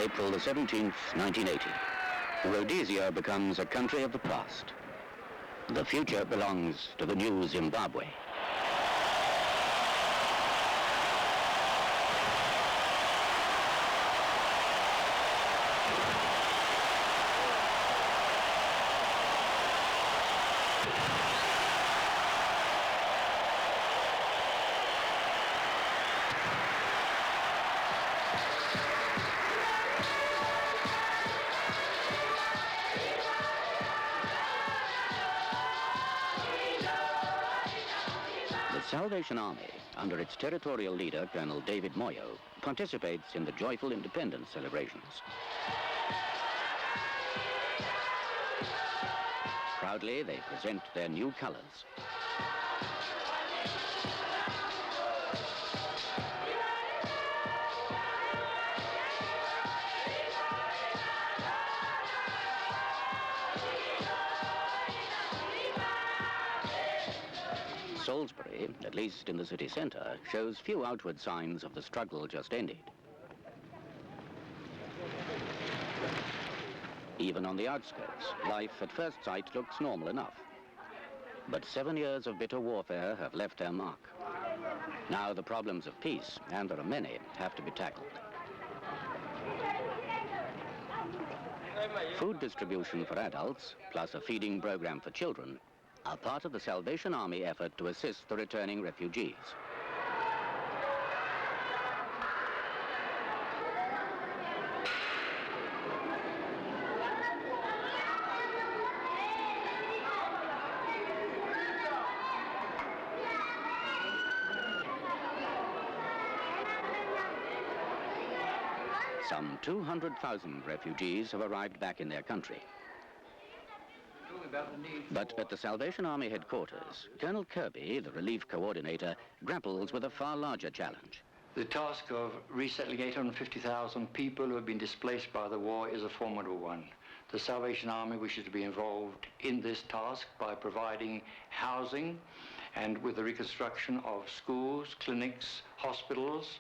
April the 17th, 1980. Rhodesia becomes a country of the past. The future belongs to the new Zimbabwe. The Salvation Army, under its territorial leader, Colonel David Moyo, participates in the joyful independence celebrations. Proudly, they present their new colors. Salisbury, at least in the city centre, shows few outward signs of the struggle just ended. Even on the outskirts, life at first sight looks normal enough. But 7 years of bitter warfare have left their mark. Now the problems of peace, and there are many, have to be tackled. Food distribution for adults, plus a feeding program for children, are part of the Salvation Army effort to assist the returning refugees. Some 200,000 refugees have arrived back in their country. But at the Salvation Army headquarters, Colonel Kirby, the relief coordinator, grapples with a far larger challenge. The task of resettling 850,000 people who have been displaced by the war is a formidable one. The Salvation Army wishes to be involved in this task by providing housing and with the reconstruction of schools, clinics, hospitals,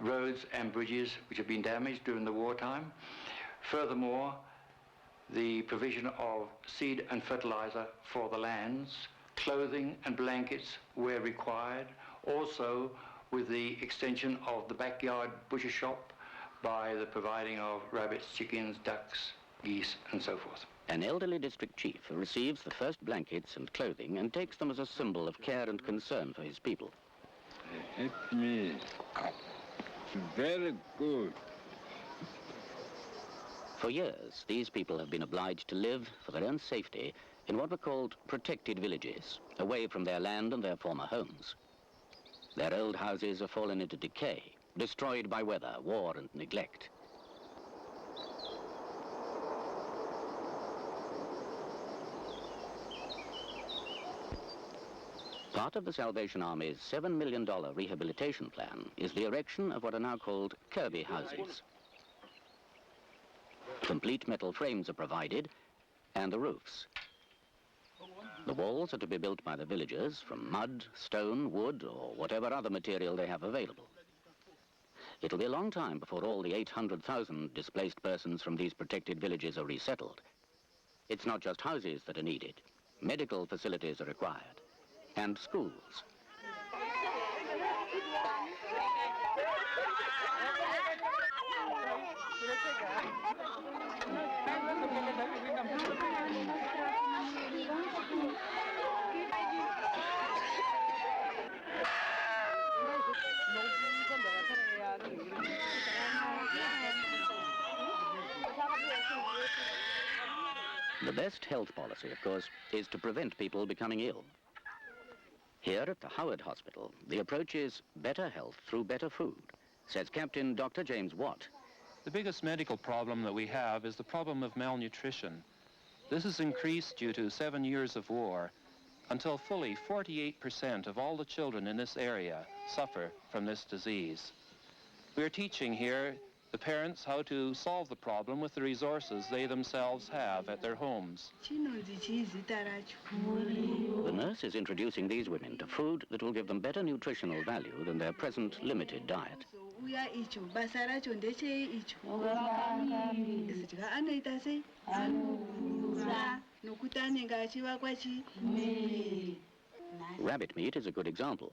roads and bridges which have been damaged during the wartime. Furthermore, the provision of seed and fertilizer for the lands, clothing and blankets where required, also with the extension of the backyard butcher shop by the providing of rabbits, chickens, ducks, geese and so forth. An elderly district chief receives the first blankets and clothing and takes them as a symbol of care and concern for his people. It's me. Very good. For years, these people have been obliged to live, for their own safety, in what were called protected villages, away from their land and their former homes. Their old houses have fallen into decay, destroyed by weather, war and neglect. Part of the Salvation Army's $7 million rehabilitation plan is the erection of what are now called Kirby houses. Complete metal frames are provided, and the roofs. The walls are to be built by the villagers from mud, stone, wood, or whatever other material they have available. It'll be a long time before all the 800,000 displaced persons from these protected villages are resettled. It's not just houses that are needed. Medical facilities are required, and schools. The best health policy, of course, is to prevent people becoming ill. Here at the Howard Hospital, the approach is better health through better food, says Captain Dr. James Watt. The biggest medical problem that we have is the problem of malnutrition. This has increased due to 7 years of war, until fully 48% of all the children in this area suffer from this disease. We are teaching here the parents how to solve the problem with the resources they themselves have at their homes. The nurse is introducing these women to food that will give them better nutritional value than their present limited diet. kuya icho basa racho ndechei icho saka anoita sei nokuti anenge achivakwa chii. Rabbit meat is a good example.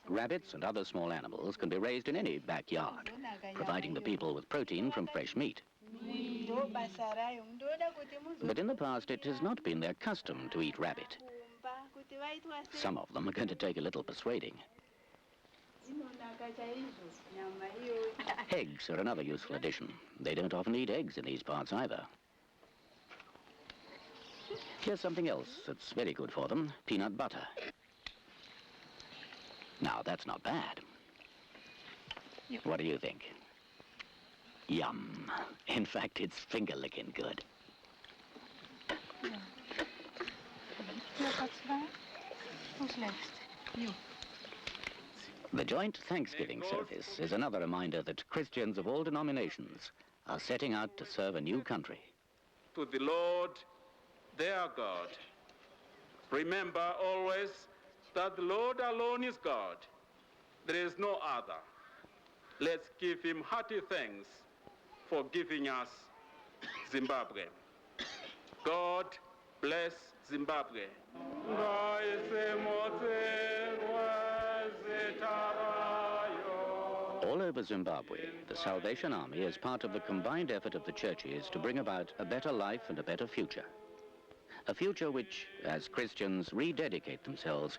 Rabbits and other small animals can be raised in any backyard, providing the people with protein from fresh meat. But in the past, it has not been their custom to eat rabbit. Some of them are going to take a little persuading. Eggs are another useful addition. They don't often eat eggs in these parts either. Here's something else that's very good for them, peanut butter. Now, that's not bad. What do you think? Yum. In fact, it's finger-licking good. Who's next? You. The joint Thanksgiving service is another reminder that Christians of all denominations are setting out to serve a new country. To the Lord, their God. Remember always that the Lord alone is God. There is no other. Let's give him hearty thanks for giving us Zimbabwe. God bless Zimbabwe. All over Zimbabwe, the Salvation Army is part of the combined effort of the churches to bring about a better life and a better future. A future which, as Christians rededicate themselves,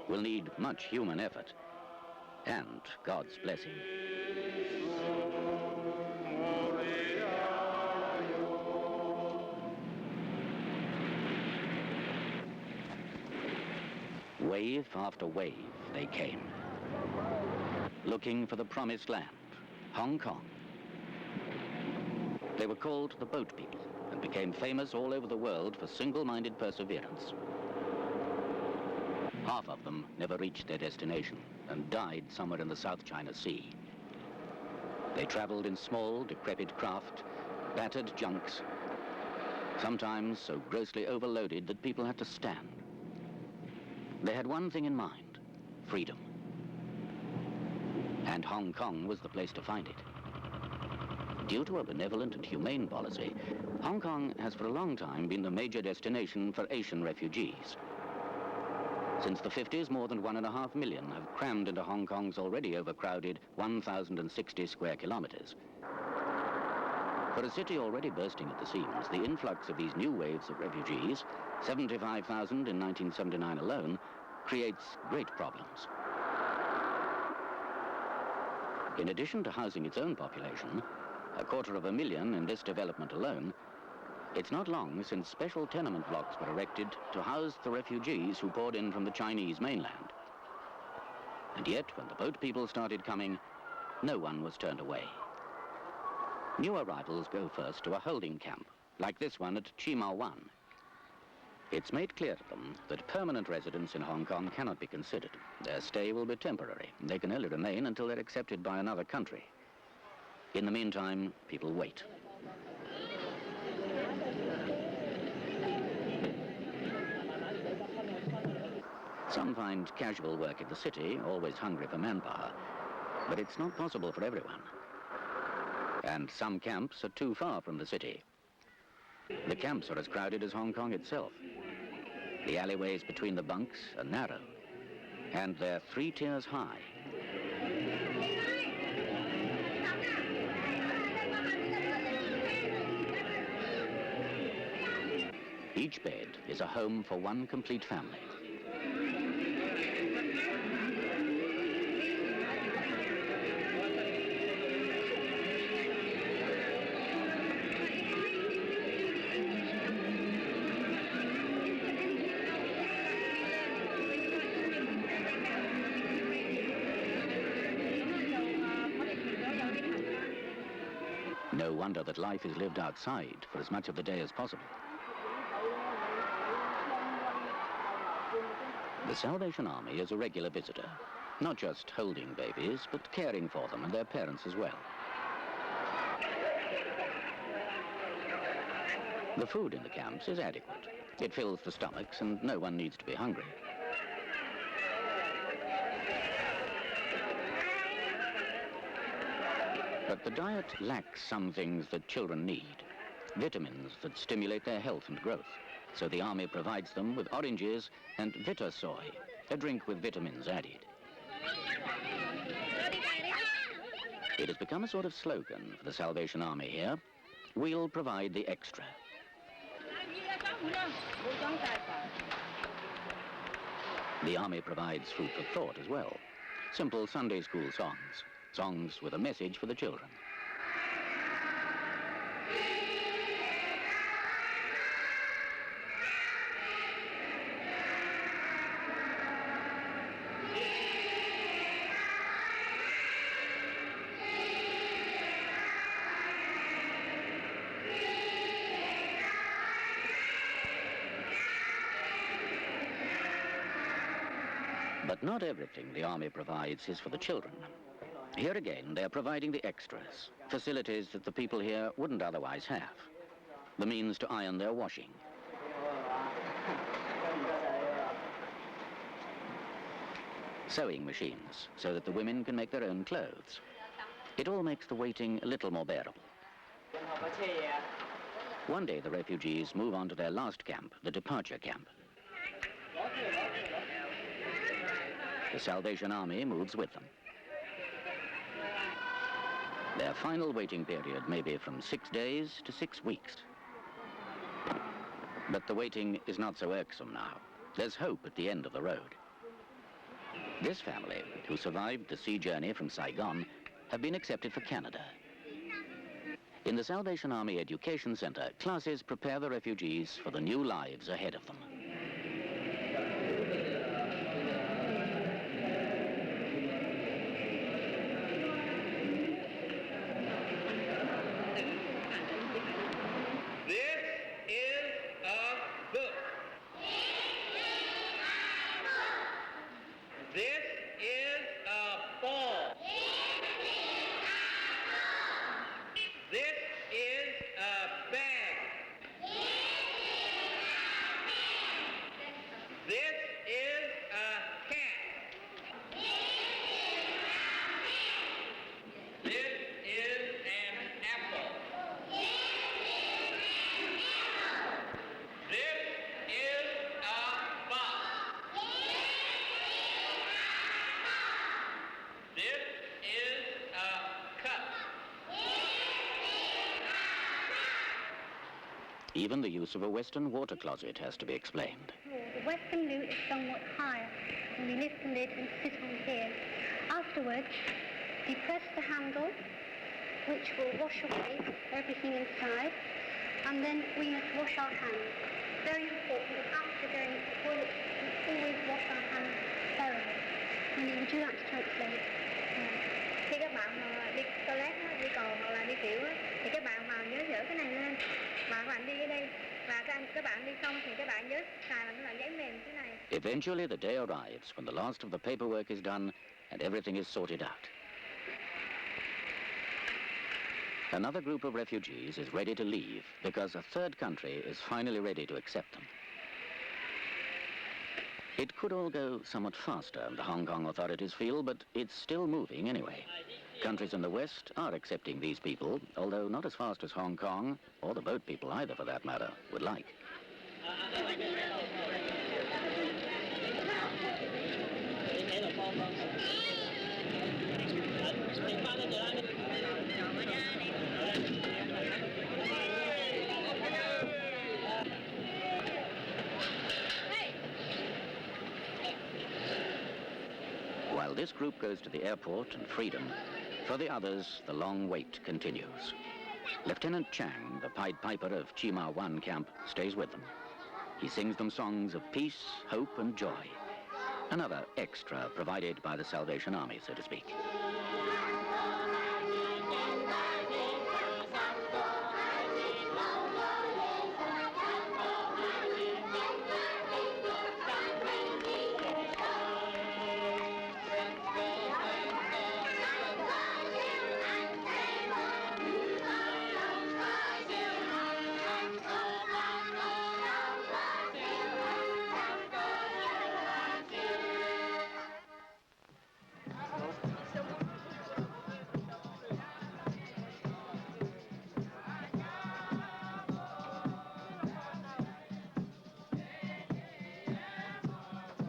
will need much human effort and God's blessing. Wave after wave they came, looking for the promised land, Hong Kong. They were called the Boat People and became famous all over the world for single-minded perseverance. Half of them never reached their destination and died somewhere in the South China Sea. They traveled in small, decrepit craft, battered junks, sometimes so grossly overloaded that people had to stand. They had one thing in mind, freedom. And Hong Kong was the place to find it. Due to a benevolent and humane policy, Hong Kong has for a long time been the major destination for Asian refugees. Since the 50s, more than 1.5 million have crammed into Hong Kong's already overcrowded 1,060 square kilometers. For a city already bursting at the seams, the influx of these new waves of refugees, 75,000 in 1979 alone, creates great problems. In addition to housing its own population, 250,000 in this development alone, it's not long since special tenement blocks were erected to house the refugees who poured in from the Chinese mainland. And yet, when the boat people started coming, no one was turned away. New arrivals go first to a holding camp, like this one at Chi Ma Wan. It's made clear to them that permanent residence in Hong Kong cannot be considered. Their stay will be temporary. They can only remain until they're accepted by another country. In the meantime, people wait. Some find casual work in the city, always hungry for manpower, but it's not possible for everyone. And some camps are too far from the city. The camps are as crowded as Hong Kong itself. The alleyways between the bunks are narrow, and they're 3 tiers high. Each bed is a home for one complete family. No wonder that life is lived outside for as much of the day as possible. The Salvation Army is a regular visitor, not just holding babies, but caring for them and their parents as well. The food in the camps is adequate. It fills the stomachs and no one needs to be hungry. But the diet lacks some things that children need, vitamins that stimulate their health and growth. So the army provides them with oranges and Vita Soy, a drink with vitamins added. It has become a sort of slogan for the Salvation Army here. We'll provide the extra. The army provides food for thought as well. Simple Sunday school songs, songs with a message for the children. But not everything the army provides is for the children. Here again, they're providing the extras, facilities that the people here wouldn't otherwise have. The means to iron their washing. Sewing machines, so that the women can make their own clothes. It all makes the waiting a little more bearable. One day the refugees move on to their last camp, the departure camp. The Salvation Army moves with them. Their final waiting period may be from 6 days to 6 weeks. But the waiting is not so irksome now. There's hope at the end of the road. This family, who survived the sea journey from Saigon, have been accepted for Canada. In the Salvation Army Education Center, classes prepare the refugees for the new lives ahead of them. Even the use of a Western water closet has to be explained. The Western loo is somewhat higher, and we lift the lid and sit on here. Afterwards, depress the handle, which will wash away everything inside, and then we must wash our hands. Very important, after going to the toilet, we always wash our hands thoroughly. Minnie, would you like to translate? Khi các bạn đi toilet, đi cầu hoặc là đi tiểu thì các bạn nhớ dỡ cái này lên và các bạn đi ở đây và các bạn đi xong thì các bạn nhớ xài bằng cái giấy mềm thế này. Eventually the day arrives when the last of the paperwork is done and everything is sorted out. Another group of refugees is ready to leave because a third country is finally ready to accept them. It could all go somewhat faster, the Hong Kong authorities feel, but it's still moving anyway. Countries in the West are accepting these people, although not as fast as Hong Kong, or the boat people either for that matter, would like. While this group goes to the airport and freedom, for the others, the long wait continues. Lieutenant Chang, the Pied Piper of Chima 1 camp, stays with them. He sings them songs of peace, hope, and joy. Another extra provided by the Salvation Army, so to speak.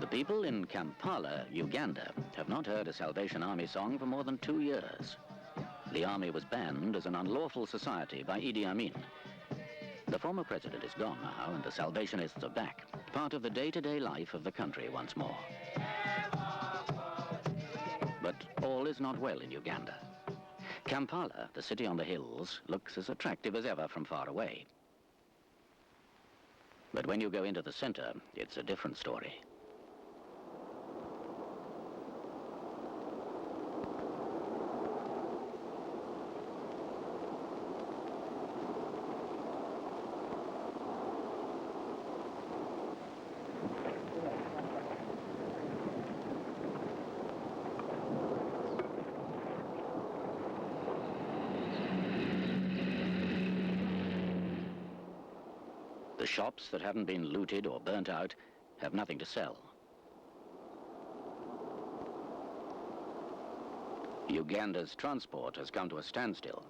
The people in Kampala, Uganda, have not heard a Salvation Army song for more than 2 years. The army was banned as an unlawful society by Idi Amin. The former president is gone now, and the Salvationists are back, part of the day-to-day life of the country once more. But all is not well in Uganda. Kampala, the city on the hills, looks as attractive as ever from far away. But when you go into the center, it's a different story. The shops that haven't been looted or burnt out have nothing to sell. Uganda's transport has come to a standstill.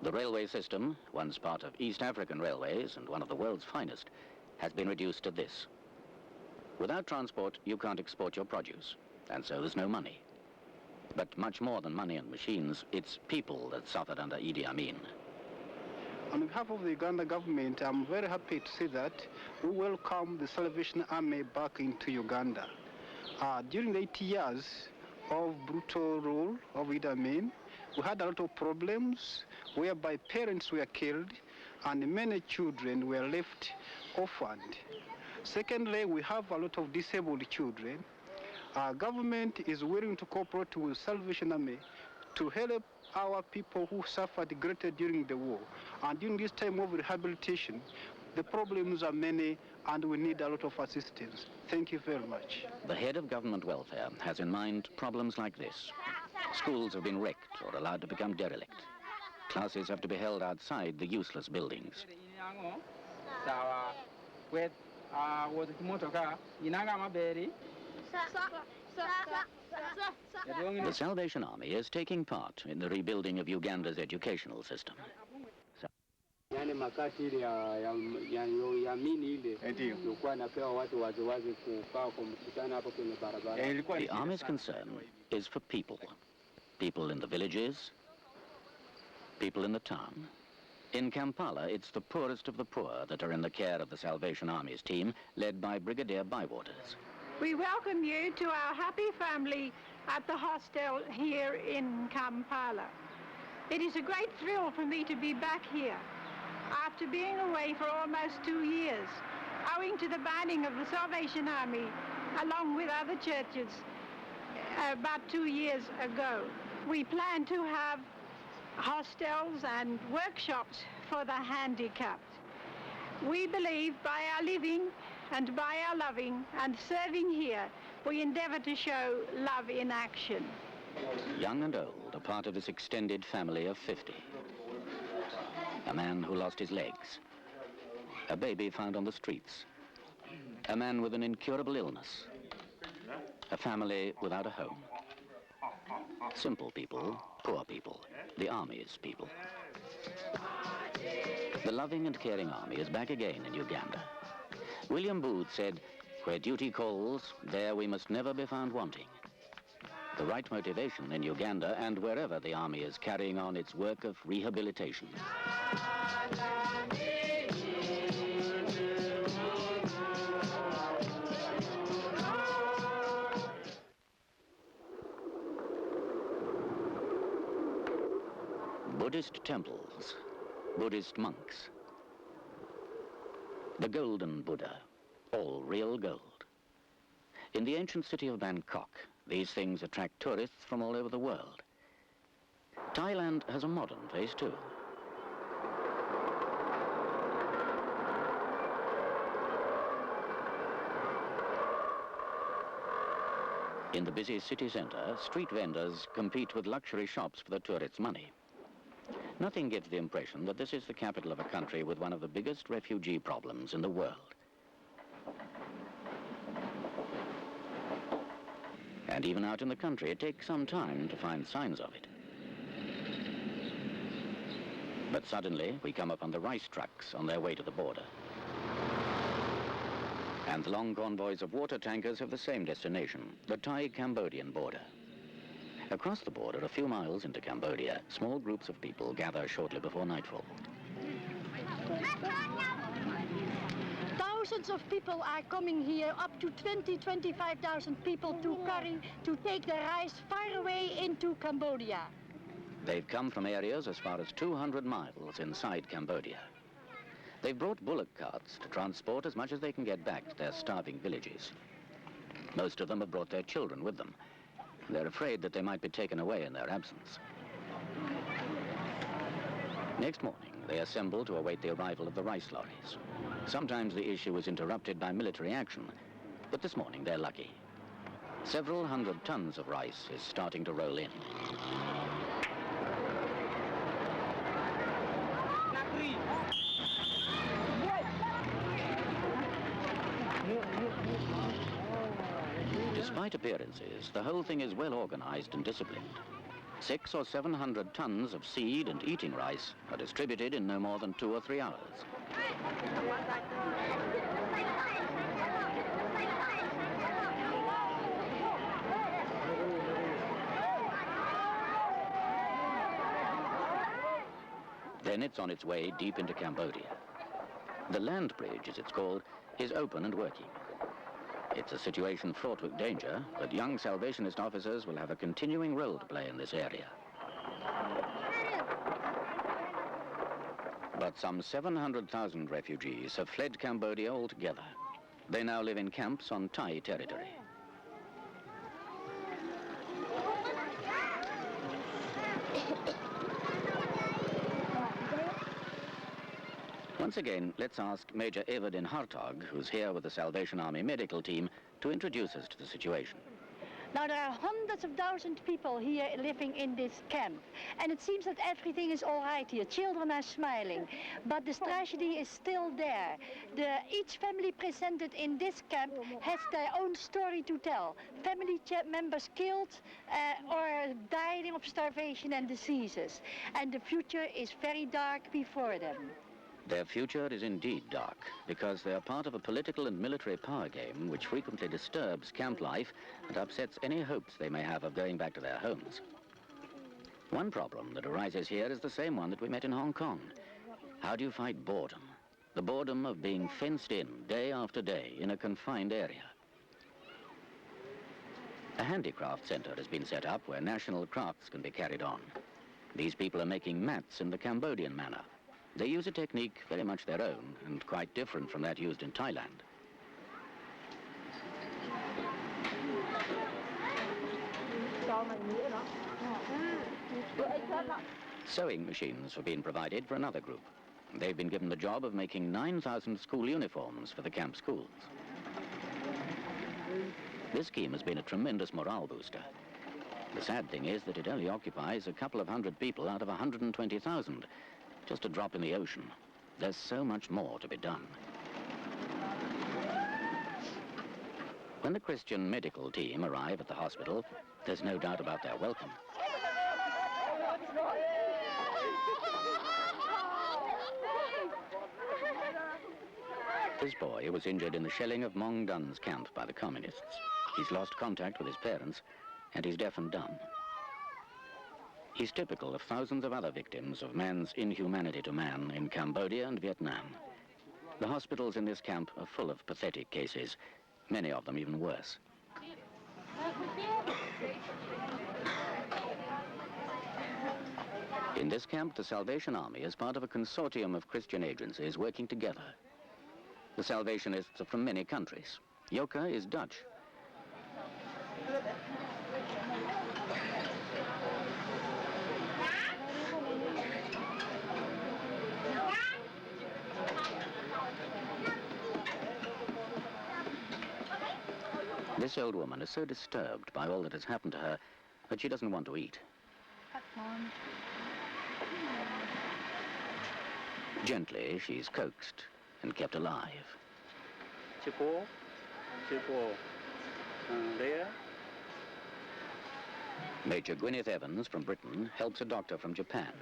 The railway system, once part of East African railways and one of the world's finest, has been reduced to this. Without transport, you can't export your produce, and so there's no money. But much more than money and machines, it's people that suffered under Idi Amin. On behalf of the Uganda government, I'm very happy to say that we welcome the Salvation Army back into Uganda. During the 80 years of brutal rule of Idi Amin, we had a lot of problems whereby parents were killed and many children were left orphaned. Secondly, we have a lot of disabled children. Our government is willing to cooperate with Salvation Army to help our people who suffered greatly during the war. And during this time of rehabilitation, the problems are many and we need a lot of assistance. Thank you very much. The head of government welfare has in mind problems like this. Schools have been wrecked or allowed to become derelict. Classes have to be held outside the useless buildings. The Salvation Army is taking part in the rebuilding of Uganda's educational system. The Army's concern is for people. People in the villages, people in the town. In Kampala, it's the poorest of the poor that are in the care of the Salvation Army's team, led by Brigadier Bywaters. We welcome you to our happy family at the hostel here in Kampala. It is a great thrill for me to be back here after being away for almost 2 years, owing to the banning of the Salvation Army, along with other churches, about 2 years ago. We plan to have hostels and workshops for the handicapped. We believe by our living and by our loving and serving here, we endeavor to show love in action. Young and old are part of this extended family of 50. A man who lost his legs. A baby found on the streets. A man with an incurable illness. A family without a home. Simple people, poor people, the Army's people. The loving and caring Army is back again in Uganda. William Booth said, "Where duty calls, there we must never be found wanting." The right motivation in Uganda and wherever the Army is carrying on its work of rehabilitation. Buddhist temples, Buddhist monks. The Golden Buddha, all real gold. In the ancient city of Bangkok, these things attract tourists from all over the world. Thailand has a modern face too. In the busy city center, street vendors compete with luxury shops for the tourists' money. Nothing gives the impression that this is the capital of a country with one of the biggest refugee problems in the world. And even out in the country, it takes some time to find signs of it. But suddenly, we come upon the rice trucks on their way to the border. And long convoys of water tankers have the same destination, the Thai-Cambodian border. Across the border, a few miles into Cambodia, small groups of people gather shortly before nightfall. Thousands of people are coming here, up to 25,000 people to take the rice far away into Cambodia. They've come from areas as far as 200 miles inside Cambodia. They've brought bullock carts to transport as much as they can get back to their starving villages. Most of them have brought their children with them. They're afraid that they might be taken away in their absence. Next morning, they assemble to await the arrival of the rice lorries. Sometimes the issue is interrupted by military action, but this morning they're lucky. Several hundred tons of rice is starting to roll in. Despite appearances, the whole thing is well organized and disciplined. 600 or 700 tons of seed and eating rice are distributed in no more than 2 or 3 hours. Then it's on its way deep into Cambodia. The land bridge, as it's called, is open and working. It's a situation fraught with danger, but young Salvationist officers will have a continuing role to play in this area. But some 700,000 refugees have fled Cambodia altogether. They now live in camps on Thai territory. Once again, let's ask Major Everdin Hartog, who's here with the Salvation Army medical team, to introduce us to the situation. Now, there are hundreds of thousands of people here living in this camp, and it seems that everything is all right here. Children are smiling, but the tragedy is still there. Each family presented in this camp has their own story to tell. Family members killed or dying of starvation and diseases, and the future is very dark before them. Their future is indeed dark, because they are part of a political and military power game which frequently disturbs camp life and upsets any hopes they may have of going back to their homes. One problem that arises here is the same one that we met in Hong Kong. How do you fight boredom? The boredom of being fenced in day after day in a confined area. A handicraft center has been set up where national crafts can be carried on. These people are making mats in the Cambodian manner. They use a technique very much their own and quite different from that used in Thailand. Sewing machines have been provided for another group. They've been given the job of making 9,000 school uniforms for the camp schools. This scheme has been a tremendous morale booster. The sad thing is that it only occupies a couple of hundred people out of 120,000. Just a drop in the ocean. There's so much more to be done. When the Christian medical team arrive at the hospital, there's no doubt about their welcome. This boy was injured in the shelling of Mong Dun's camp by the communists. He's lost contact with his parents, and he's deaf and dumb. He's typical of thousands of other victims of man's inhumanity to man in Cambodia and Vietnam. The hospitals in this camp are full of pathetic cases, many of them even worse. In this camp, the Salvation Army is part of a consortium of Christian agencies working together. The Salvationists are from many countries. Yoka is Dutch. This old woman is so disturbed by all that has happened to her that she doesn't want to eat. Gently, she's coaxed and kept alive. Major Gwyneth Evans from Britain helps a doctor from Japan.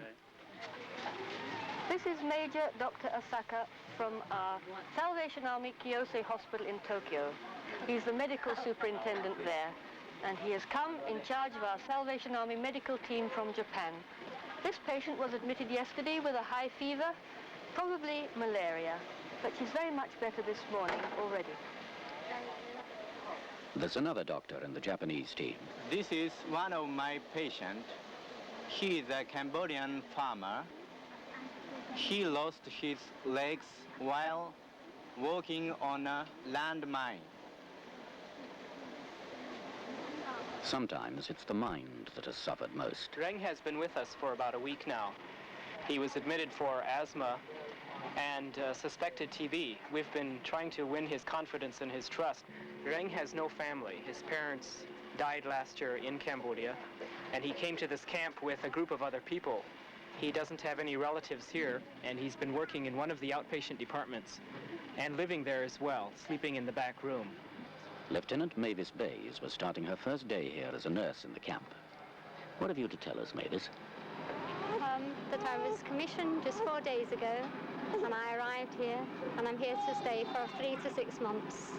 This is Major Dr. Asaka from Salvation Army Kiyosei Hospital in Tokyo. He's the medical superintendent there, and he has come in charge of our Salvation Army medical team from Japan. This patient was admitted yesterday with a high fever, probably malaria, but she's very much better this morning already. There's another doctor in the Japanese team. This is one of my patients. He is a Cambodian farmer. He lost his legs while walking on a landmine. Sometimes it's the mind that has suffered most. Reng has been with us for about a week now. He was admitted for asthma and suspected TB. We've been trying to win his confidence and his trust. Reng has no family. His parents died last year in Cambodia, and he came to this camp with a group of other people. He doesn't have any relatives here, and he's been working in one of the outpatient departments and living there as well, sleeping in the back room. Lieutenant Mavis Bayes was starting her first day here as a nurse in the camp. What have you to tell us, Mavis? That I was commissioned just 4 days ago, and I arrived here, and I'm here to stay for 3 to 6 months.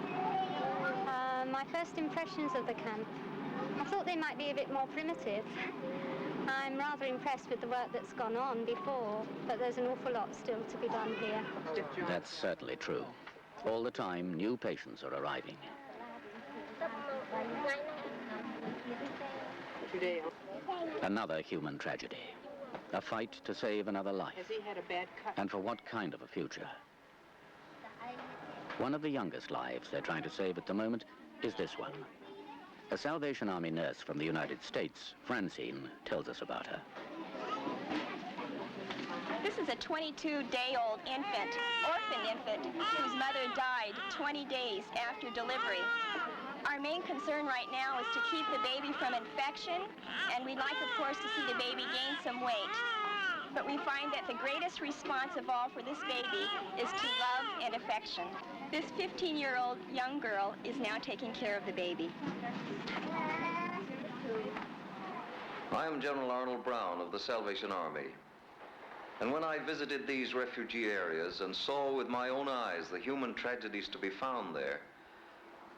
My first impressions of the camp, I thought they might be a bit more primitive. I'm rather impressed with the work that's gone on before, but there's an awful lot still to be done here. That's certainly true. All the time, new patients are arriving. Another human tragedy. A fight to save another life. Has he had a bad cut? And for what kind of a future? One of the youngest lives they're trying to save at the moment is this one. A Salvation Army nurse from the United States, Francine, tells us about her. This is a 22-day-old infant, orphan infant, whose mother died 20 days after delivery. Our main concern right now is to keep the baby from infection, and we'd like, of course, to see the baby gain some weight. But we find that the greatest response of all for this baby is to love and affection. This 15-year-old young girl is now taking care of the baby. I am General Arnold Brown of the Salvation Army. And when I visited these refugee areas and saw with my own eyes the human tragedies to be found there,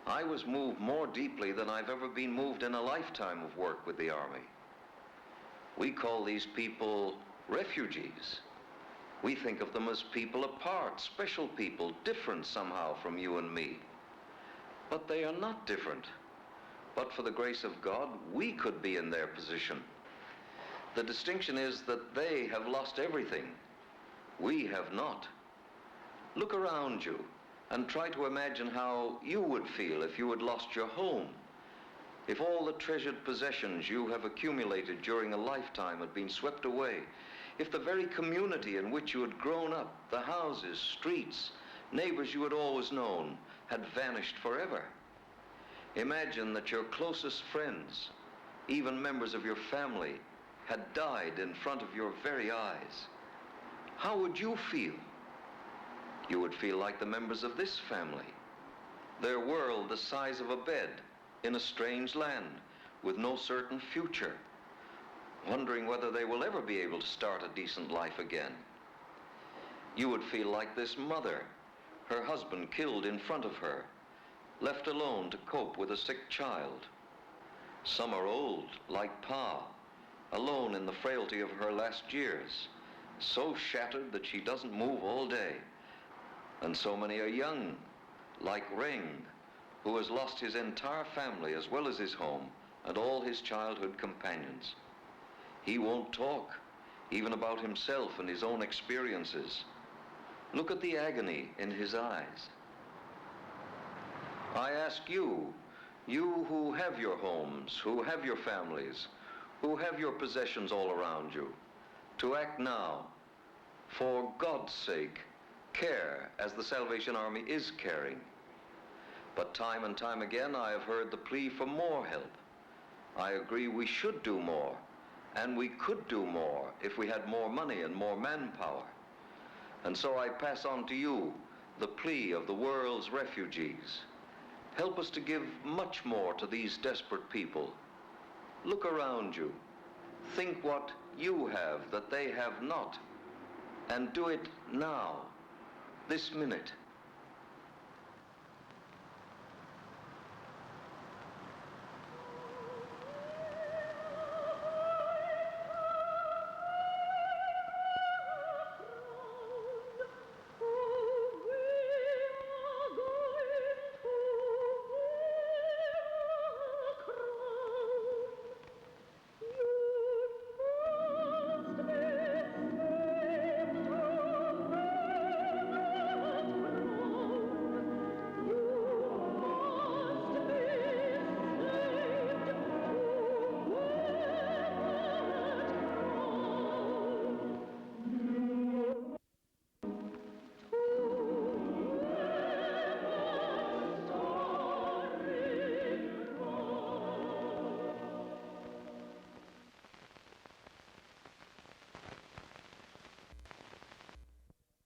I was moved more deeply than I've ever been moved in a lifetime of work with the Army. We call these people refugees. We think of them as people apart, special people, different somehow from you and me. But they are not different. But for the grace of God, we could be in their position. The distinction is that they have lost everything. We have not. Look around you and try to imagine how you would feel if you had lost your home, if all the treasured possessions you have accumulated during a lifetime had been swept away, if the very community in which you had grown up, the houses, streets, neighbors you had always known, had vanished forever. Imagine that your closest friends, even members of your family, had died in front of your very eyes. How would you feel? You would feel like the members of this family, their world the size of a bed in a strange land with no certain future, wondering whether they will ever be able to start a decent life again. You would feel like this mother, her husband killed in front of her, left alone to cope with a sick child. Some are old, like Pa, alone in the frailty of her last years, so shattered that she doesn't move all day. And so many are young, like Reng, who has lost his entire family as well as his home and all his childhood companions. He won't talk, even about himself and his own experiences. Look at the agony in his eyes. I ask you, you who have your homes, who have your families, who have your possessions all around you, to act now. For God's sake, care as the Salvation Army is caring. But time and time again I have heard the plea for more help. I agree we should do more, and we could do more if we had more money and more manpower. And so I pass on to you the plea of the world's refugees. Help us to give much more to these desperate people. Look around you. Think what you have that they have not. And do it now, this minute.